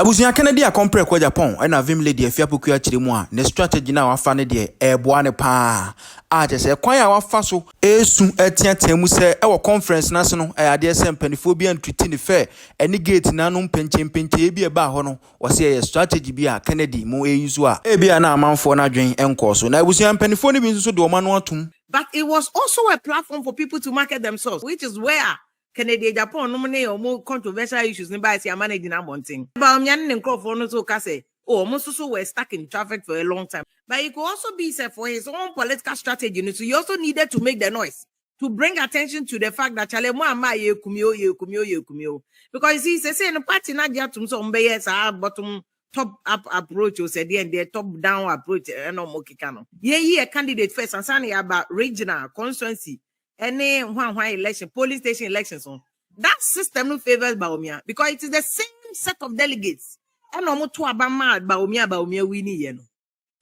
Abusuya Kennedy a compare kwa Japan and a vim lady if yapuku chirimwa ne strategy na wafa ne de eboa ne pa a je se kwan a wafa so esu etiatemu se e wo conference na so no e ade se mpanifo bi antwiti ne fe eni gate na no mpenche bi e ba ho no wo se ye strategy bi a Kennedy mo eyusu a e bia na amanfo na dwen enko so na abusuya mpanifo ne bi nso de o ma no atum. But it was also a platform for people to market themselves, which is where Kennedy Japan nominate or more controversial issues nearby see managing a mountain. But and Crawford no so say, oh, most also were stuck in traffic for a long time. But it could also be said for his own political strategy. So he also needed to make the noise to bring attention to the fact that Chale Moama ye kumio. Because he says in the party not yet to some bayers are bottom top up approach or said the top down approach and no mokikano. Ye a candidate first and sunny about regional constituency. Any one election, polling station elections on that system no favors Baumia because it is the same set of delegates. And no more to Abama Baumia winning yeno.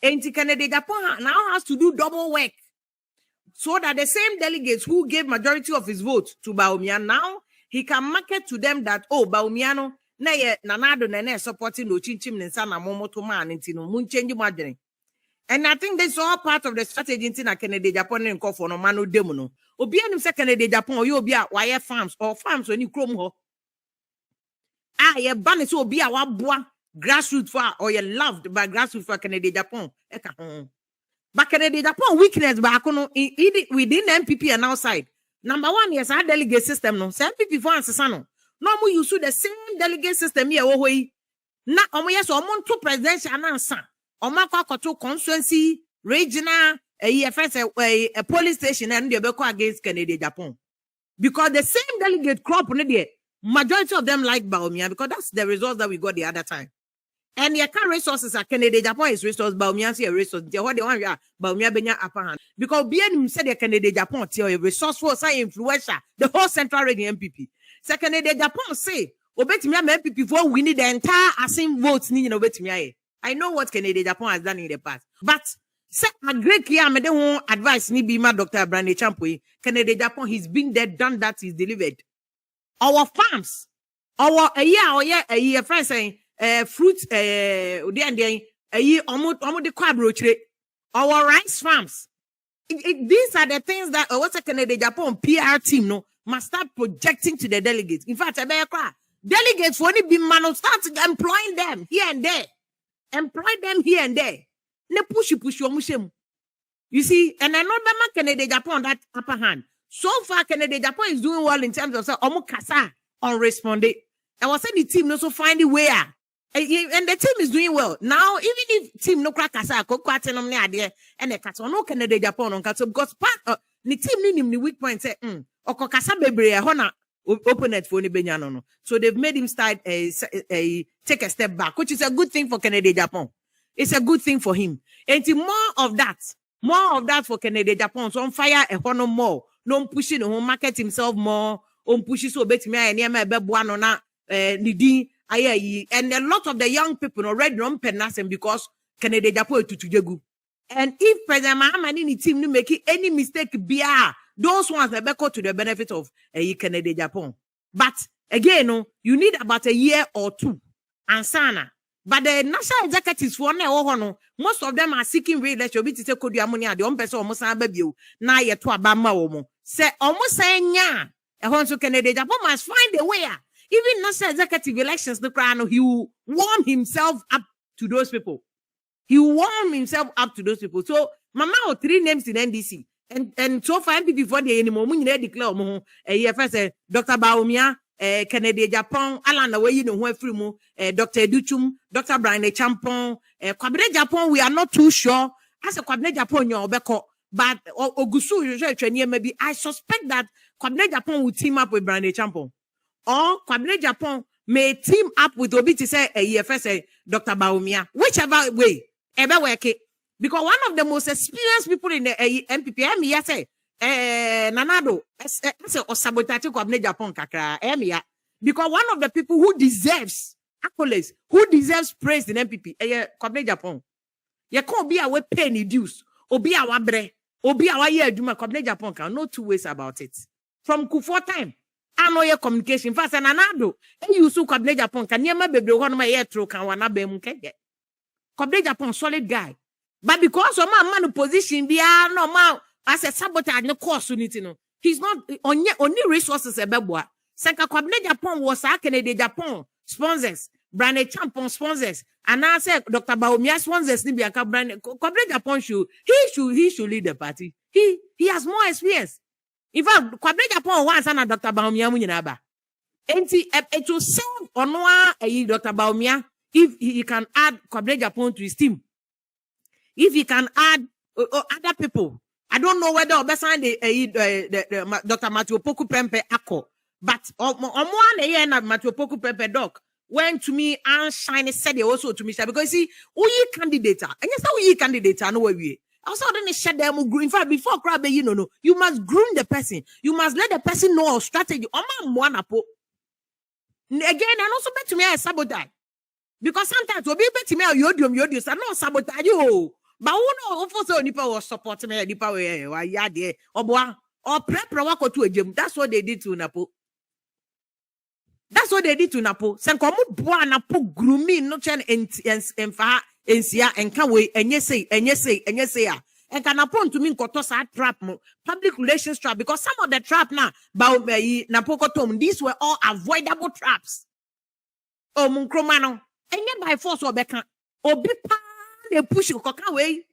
And Kennedy Japan now has to do double work so that the same delegates who gave majority of his vote to Baumia now he can market to them that Baumiano na ye nanado nene supporting no chinchim nensa na momo to man intino mun change margin. And I think this is all part of the strategy in Kennedy Japan and call for no manu demono. Obinim say Kennedy Japan you be wire farms or farms when you chrome ho. Ye ban so be a boa grassroots for or you loved by grassroots for Kennedy Japan. But Kennedy Japan weakness back on within MPP and outside. Number one, yes, our delegate system no. MPP for answer no more use the same delegate system here. Na yes, to presidential answer. Omako to constituency, regional, a police station, and they go against Kennedy Japan. Because the same delegate crop, majority of them like Baumia, because that's the results that we got the other time. And the current resources are Kennedy Japan is resource, Baumia is a resource. The one Baumia Benya upper hand. Because BN said the Kennedy Japan, a resourceful, influential, the whole central region MPP. So Kennedy Japan say, Obetimia MPP for we need the entire Asim votes, Obetimia. I know what Kennedy Japan has done in the past. But say a great clear me don't want advice ni be my Dr. Brandy Champui. Kennedy Japan, he's been there, done that, he's delivered. Our farms, our a year friends saying fruit our rice farms. These are the things that what's a Kennedy Japan PR team no must start projecting to the delegates. In fact, delegates when it be man start employing them here and there. Employ them here and there. Ne push you. You see, and another man Kennedy Japan that upper hand. So far, Kennedy Japan is doing well in terms of say Omukasa on responded. I was saying the team also find a way. And the team is doing well. Now, even if team no crack kasa, and the kasa no Kennedy Japan on kasa because part the team ni weak point say or kasa bebre hona open it for no. So they've made him start take a step back, which is a good thing for Kennedy Japan. It's a good thing for him. And more of that for Kennedy Japan. So on fire a honor more. No pushing on market himself more. On pushes so bet me and bebuano na nidi aye. And a lot of the young people already don't penasem because Kennedy Japan to jegu. And if President Mahama ni team no make any mistake bia. Those ones that go to the benefit of Kennedy Japan. But again, you need about a year or two. And sana. But the national executives for now, most of them are seeking re-election. We say could you ammonia the person almost baby na ye to abama omo. Say almost saying yeah. A Kennedy Japan must find a way. Even national executive elections, the crown he will warm himself up to those people. He will warm himself up to those people. So Mama 3 names in NDC. And so far, before the anymore, we declare first Dr. Baumia, Kennedy Japan, Alan away, where free mo, Dr. Duchum, Dr. Brian Champon, Kwabene Japan, we are not too sure. As a Kwabene Japan, you're beko, but Ogusu, maybe I suspect that Kwabene Japan will team up with Brian Champon. Or Kwabene Japan may team up with Obiti say first Dr. Baumia, whichever way, ever work it. Because one of the most experienced people in the MPP, yes, Nanado, or sabotage of Japan, kakra, because one of the people who deserves accolades, who deserves praise in MPP, Kwabene Japan. You can't be our penny dues, or be our bre, or be our year, Kwabene Japan, no two ways about it. From Kufuor time, ano ye communication fa se na nado e use Kwabena Agyapong kan niema bebre ho no ma ye tro kan wana ba mu kege Kwabena Agyapong solid guy but because of man position bia no ma as a sabotage no course unity no he's not only resources ebeboa senka Kwabena Agyapong was a Kennedy Japan sponsors brand champion sponsors and I said Dr. Bawumia sponsors ni bia ka brand Kwabena Agyapong he should lead the party he has more experience. In fact, Kwabena Agyapong once and Dr. Bawumia mu nyina ba. Enti it will serve Onoa Dr. Bawumia if he can add Kwabena Agyapong to his team. If he can add other people. I don't know whether obesan the Dr. Matthew Poku Pempe Ako, but omo na Matthew Poku Pempe doc went to me and shine said they also to me because see we candidate and yes we candidate no we also don't share them in fact before crab no you must groom the person, you must let the person know our strategy again and also bet to me I sabotage because sometimes we bet to me yodium so no sabotage you but who know if so nipa was support me nipa we ya there oboa or prepare wako to ejem. That's what they did to Napo. That's what they did to Napo. Senkomu boa Napo grooming no chen enfa ensia enka we enye say ya. And can upon to me koto sa trap mo public relations trap because some of the trap now Napo kotom these were all avoidable traps. Oh munkromano enye by force obeka obi pa they push koka way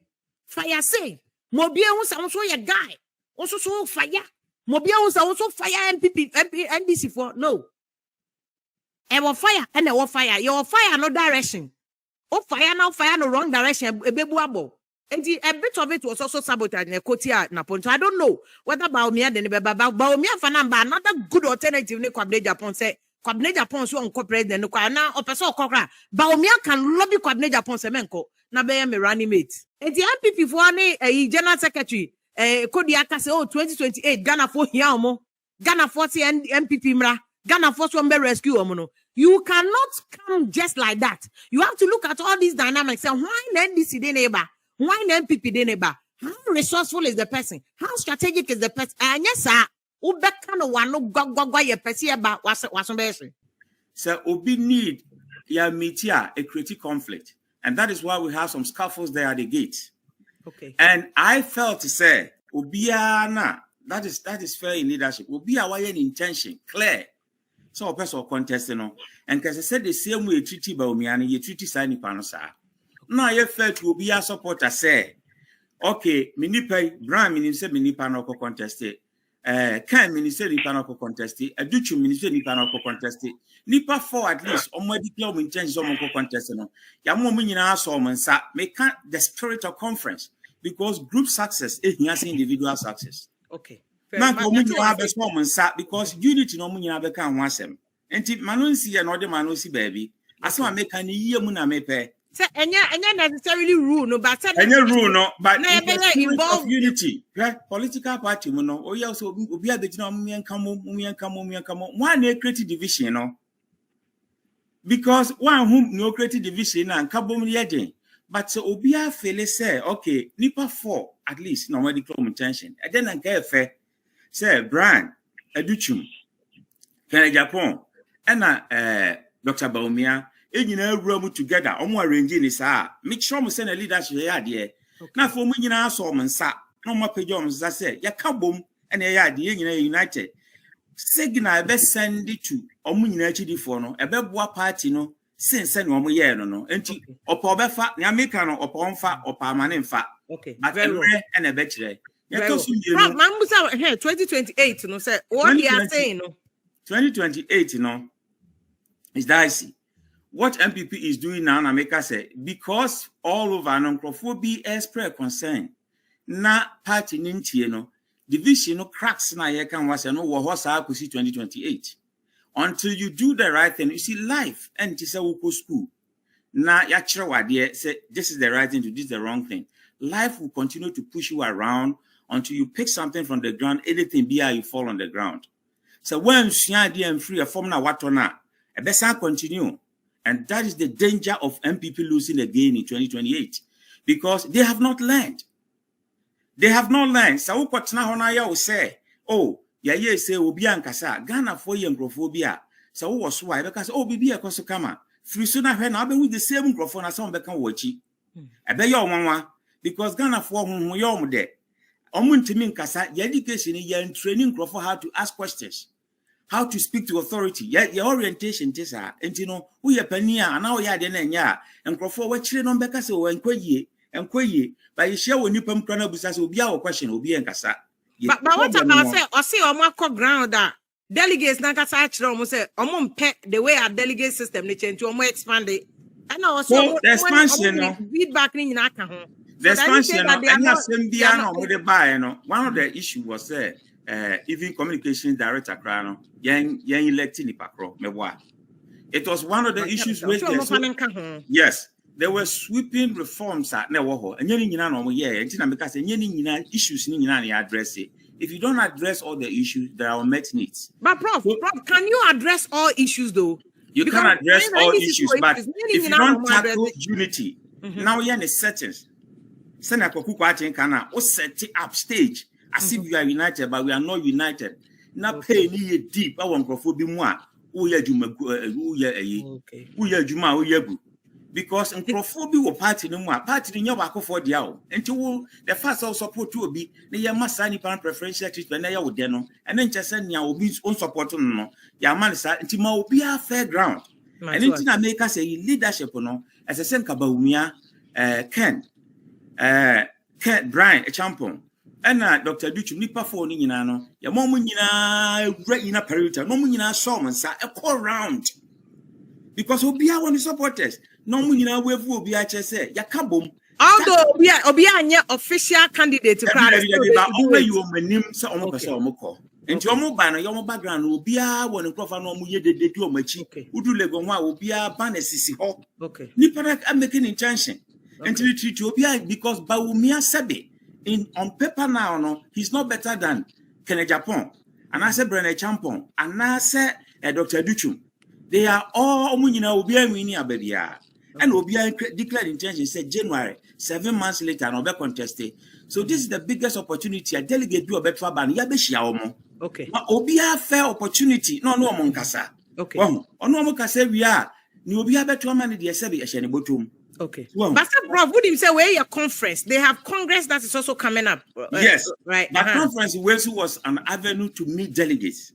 fire say mobi ehun sa so ye guy also so fire mobi ehun sa also fire MPP NDC for no. E will fire and will fire. You will fire no direction. Oh, fire now, fire no wrong direction. A baby abo. And a bit of it was also sabotaged. Kotia Napon. So I don't know whether Bawumia then Bawumia Fanamba another good alternative. Kwabena Agyapong say Kwabena Agyapong so uncorporate then no na opeso kokra. Bawumia can lobby Kwabena Agyapong semenko. Na be me running mate. And the MPP for a general secretary. Kodiaka say 2028 Ghana for here omo. Ghana 40 MPP mra. Ghana force one rescue omono. You cannot come just like that. You have to look at all these dynamics and why NDC de neighbor, why MPP de neighbor. How resourceful is the person? How strategic is the person? And yes, sir. Ubekano wano gwa ye pesi eba wasombeshi. So Obi need ya metia a creative conflict, and that is why we have some scaffolds there at the gate. Okay. And I felt to say Obiana that is fair in leadership. Obi awa yen intention clear. So a person contest, and because I said the same way treaty Bawumia, you treaty sign panosa. Now you felt to be a supporter say, okay, minipe, Brand minister minipano contested, can minister nipano contested, a duchu minister nipano contested, nipa 4 at least, or my diploma intentions on contested. Yamu minina so sa make the spirit of conference because group success is not individual success. Okay. Because unity no munya beka wansem enti manonsi ye no de manosi baby asema meka ni yie mu na mepe say enya necessarily rule no but enya rule no but involve unity political party mu no oya so obi abegina muyenka one na create division no because one who no create division na nkabom ye but so obi afele say okay nipa 4 at least no medical intention and then nka efe say Brand Aduchum Kwabena Agyapong and Dr. Bawumia enyina room together omo arrange ni sa make sure mo say na leadership ya de na for mo nyina so mo nsa no mo page om sa say ya ka bom and ya de nyina united signal be send to omo nyina chidifo no ebe boa party no since no omo ye no enti opa obefa na make no opa onfa opa amane mfa okay very well and ebe kire 2028 no say what they are saying no 2028 no is dicey. What MPP is doing now na make us say because all over non-crofobia express concern na party nintie no division no cracks na ye can was no wo hosa akusi 2028 until you do the right thing. You see life and say we go school na ya kire wade say this is the right thing to do, this is the wrong thing. Life will continue to push you around until you pick something from the ground, anything be you fall on the ground. So when you are free, a form na watona, a best continue. And that is the danger of MPP losing again in 2028. Because they have not learned. They have not learned. So what now will say, oh, ye say obi ankasa Ghana for ye nkrofobia so wo so why because oh bibi ekoso kama free so na hwe na be with the same nkrofo na some be kan wachi ebe ye onwanwa because Ghana for hu ye omde omuntimi nkasa ye education ye training nkrofo how to ask questions, how to speak to authority, your orientation tisa entino wo ye pania na wo ye ade na nya nkrofo wa kire no beka se wo enkwaye by you share with nipa mkra na busa se obi a wo question obi enkasa. But what about say or see omo ground that delegates na kasa akire omo say omo mpe the way our delegate system they change omo expand it. And also the expansion feedback ni nyina aka ho. The expansion one of the issues was even communication director krano yen electing ipakro meboa. It was one of the issues raised there. Yes, there were sweeping reforms at Newoho, and yen nyina no ye enti na meka say yen nyina issues ni nyina na address it. If you don't address all the issues, there are met needs. But Prof, can you address all issues though? You can address all issues, but if you don't tackle unity, now you're in the settings. Send a kuku kwachen kana o set up stage as if you are united, but we are not united. Na pay ni deep. I want to be more. Because Nkrofobi will party no more. Party in your back for the hour. Until the first also support to be the Yamasani pan preferential treatment, and then just send your own support no. Yaman is until ma be a fair ground. And in America say leadership no as a sen kabaumia Ken Brian Agyapong and Dr. Duchu nipa for ni nyina no. Ya momu nyina right in a perimeter. No mu nyina so sa a call round. Because obia want supporters. No mu nyina wevu obia che say ya kabom. Although obia anya official candidate to crowd. Omo you omanim say omo pese omo call. Enti omo ba no your background obia won nkrofa no omo ye dede du omachi. Udu lego nwa obia ban esisi ho. Okay. Nipa that making intention. Enti treat obia because Bawumia Sebe on paper now no he's not better than Agyapong. And I said Brian Agyapong and I said Dr. Duchu. They are all omunyina obia wini ababia. And obia declared intention said January 7 months later no be contested. So this is the biggest opportunity a delegate do obetwa ban ya be hia omo. Okay. Ma obia fair opportunity no omo nkasa. Okay. Ono omo kasa wi a ni obia betwa man de ese be ehye ne botom. Okay. But Prof, would you say where your conference? They have Congress that is also coming up. Yes. Right. But conference was an avenue to meet delegates.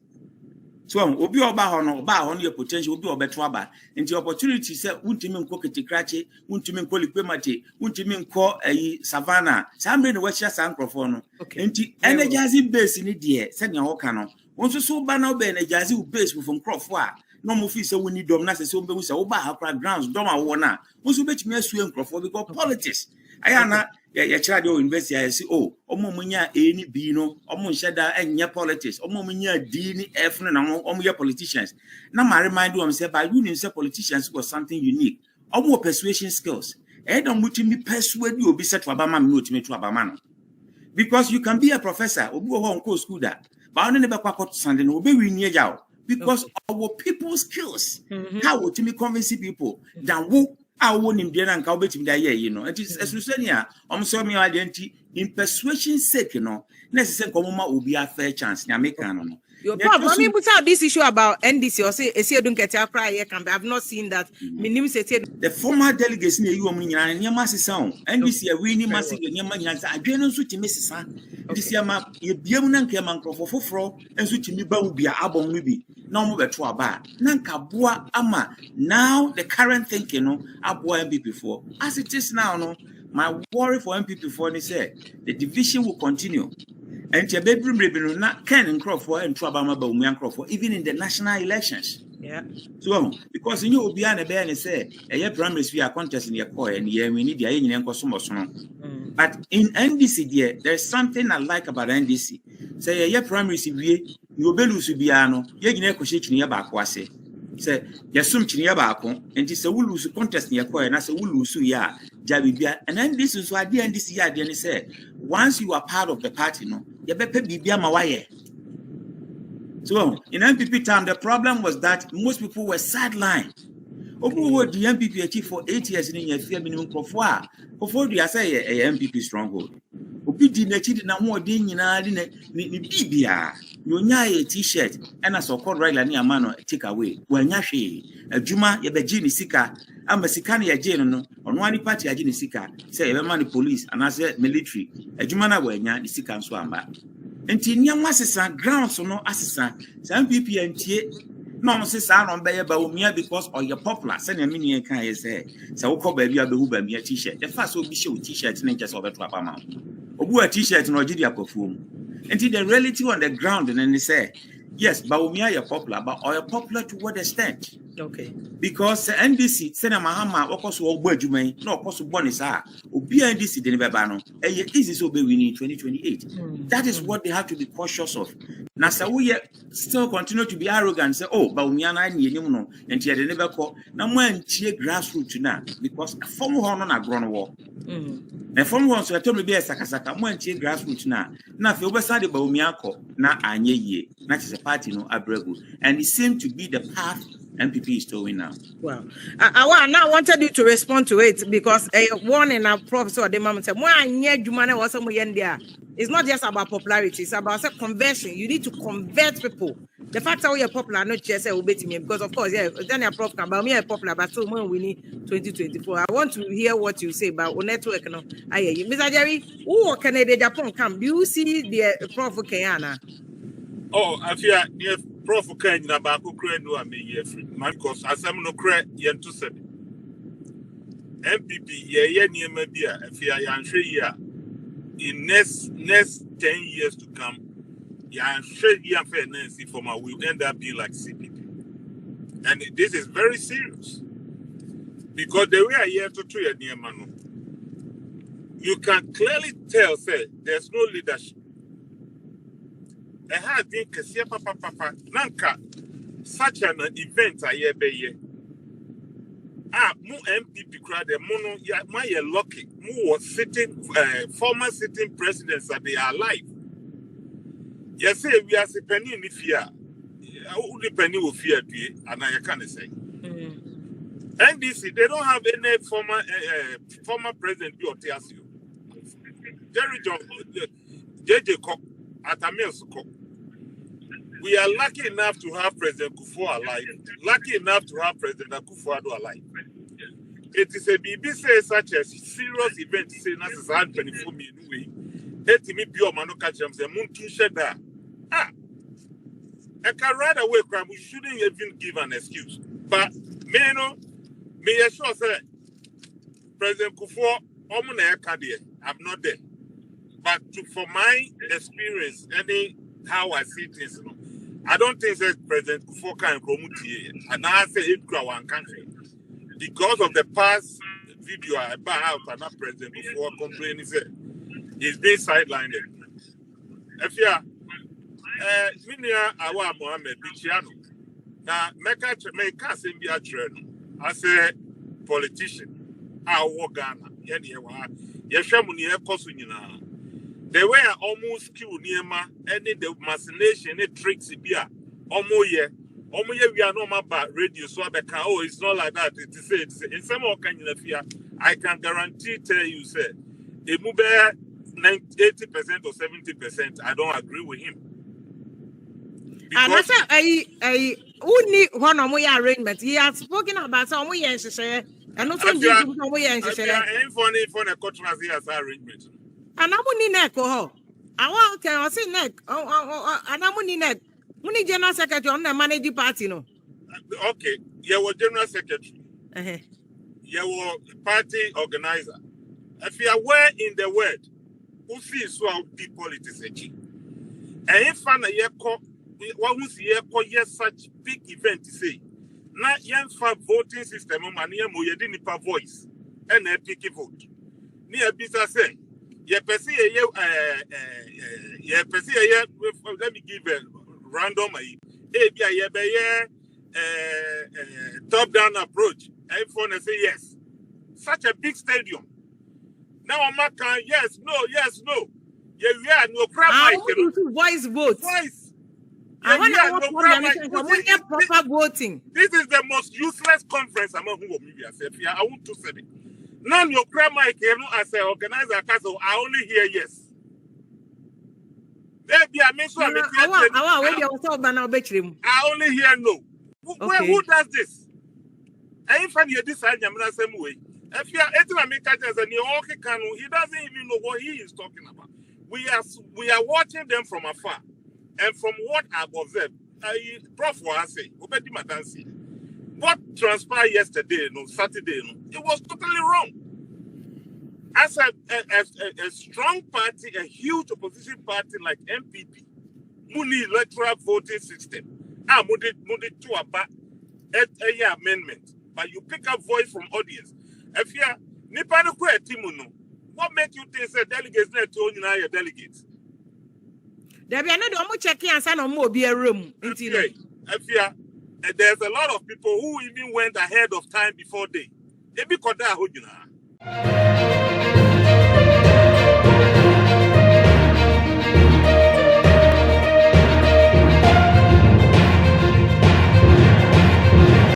So obi oba hono your potential obi obeto aba nti opportunity say untimi nko ketikrache untimi nko likwemate untimi nko savannah sambe no wachia sankrofo no nti energizing base ni de se ne ho ka no wonso so ba na oba energizing base from krofo a no mo fi say we need dom na say oba wu say oba akra grounds dom awo na wonso betimi asu enkrofo because politics ayana ya chira de university I say oh omo munya A ni B no omo nsheda enya politics omo munya D ni F no na omo ye politicians na ma remind you say by you say politicians was something unique omo persuasion skills don't mutimi persuade you obi set abama me otimi to abama no because you can be a professor obi wo on school that but only never kwakot sande no obi wi ni eja because our people skills how to convince people that wo I won him there and cowbait that year, you know. It is as we say here, so me identity in persuasion sake, you know. Necessary Komoma will be a fair chance. Yamekano. Your problem. I mean, put out this issue about NDC or say don't get your cry here. I've not seen that. The former delegates near you and your massive sound. NDC are really massive and your money. I don't switch to Mrs. This year, you be a man for fro and switch me will be a Adom maybe. No more to a bar. Nanka boa ama. Now the current thinking, no, Abua MP before. As it is now, no, my worry for MP before they say the division will continue. And your bedroom ribbon not can Crawford and Trabama Baumian Crawford, even in the national elections. Yeah. So, because you will be an a and say, a year primary we are contesting your coy and yeah, we need the Indian customers. But in NDC, there's something I like about NDC. Say a year primary we you be lose biano, ye shaking your back was say. Say, Yasum Chiniabako, and it's a will lose contest in your coy, and I say, will lose ya, Jabibia, and then this is why the NDC idea say, once you are part of the party, no, you better be Mawaye. So, in MPP time, the problem was that most people were sidelined. Over the MPP achieved for 8 years in your fear minimum before you say a MPP stronghold. Obi di nechi na ho odi nyina ni bibia. No nya a t-shirt and as called regular ni amano take away. Wanya hwe. Adwuma ye beji ni sika. Ama sika na ye je no. Ono ani party aje ni sika. Say ye be man police and as military. Adwuma na wanya ni sika nso amba. Enti nyamwa asesa grounds no asesa. Some people antie no say sa no be ba omia because or you popular. Say na mini kan ye say. Say wo ko ba bia be hu ba mia t-shirt. The first obi show t-shirt na just obeto apama. Obu a t-shirt no gidi akofuom. Until the reality on the ground, and then they say, yes, but we are popular, but are popular to what extent? Okay. Because NDC, Sena Mahama, of course, all word you may, no, of course, bonus are, Obi NDC, the Nebano, and yet is so big we in 2028. That is what they have to be cautious of. Now, so we still continue to be arrogant, say, oh, but we are not no, and yet they never call. Now, when cheer grassroots now, because a former horn on a grown war. And from once I told me be a sakasaka, one cheer grassroots now. Now, if you were sad about Miako, now I ye, not as a party, no, abrego. And it seemed to be the path MPP is doing now. Well, I now wanted you to respond to it because one in our professor, the mom said, why you money was somewhere in there? It's not just about popularity, it's about conversion. You need to convert people. The fact that we are popular, not just obey me, because of course, yeah, then your prof can about me are popular, but so when we need 2024. I want to hear what you say about network. No, I hear you. Mr. Jerry, who can Agyapong come? Do you see the Prof Kayana? Oh, I fear if Prof Kayana Baku no I mean because as I'm no credit yen to say MPP ye near maybe if you are sure in next 10 years to come, I'm sure you fairness for my will end up being like CPP. And this is very serious. Because the way I hear to treat near Manu, you can clearly tell, say, there's no leadership. I had been Kasia Papa Nanka, such an event I hear be mu MPP crowd, the mono, my lucky, who was sitting, former sitting presidents that they are alive. Yes, say we are penny in fear. Only penny will fear, and I can't say. NDC, they don't have any former president or TSU. Jerry John, JJ Cock, Atamils Cock. We are lucky enough to have President Kufuor alive. Lucky enough to have President Akufo-Addo alive. It is a BBC such a serious event to say that is 124 million way. It me pure mano catch them say moon to Shatta. I can right away crime. We shouldn't even give an excuse. But me assure say President Kufuor I'm not there. But for my experience, how I see things, I don't think that President Kufuor can promote here. And I say it grow one country. Because of the past video I buy out and not President Kufuor complaining, he's being sidelined. If you are, Awa Mohammed Bichiano, now make us be a trend. I say politician, I walk Ghana, Yeshamuni Kosunina. They were almost killed near ma, any the machination, any tricks, beer, almost we are not about radio, so it's not like that. It's in some kind of fear. I can guarantee, tell you, say, a move 80% or 70%, I don't agree with him. And that's I only one of my arrangement. He has spoken about some way and say, and also some way and say, I'm funny for a controversy as arrangement. And I'm only neck or I want to say neck. Oh, and I'm only neck. Only general secretary on the managing party, no. Okay, you were general secretary. You were party organizer. If you are well in the word, who sees so deep politics? And if one who's here for such big event to say, not young for voting system, man, you didn't have voice and a picky vote. Near business say. Let me give a random top-down approach. Everyone say yes. Such a big stadium. Now I'm not yes, no. Yeah, we are no crime. Voice vote. Voice. I want to proper voting. This is the most useless conference among whom I want to say it. Now your grandma as an organizer, I only hear yes. Maybe I mean so I want you to now betrim. I only hear no. Who does this? I find you this same way. If you are he doesn't even know what he is talking about. We are watching them from afar, and from what I've observed, Prof was saying, what transpired yesterday, Saturday, it was totally wrong. As a strong party, a huge opposition party like MPP, Muni electoral voting system, Muni to about a amendment, but you pick up voice from audience. If you are Nipano Timuno, what makes you think that delegates not to own your delegates? There be another one checking and sign on more be a room. If you are, there's a lot of people who even went ahead of time before they be called that.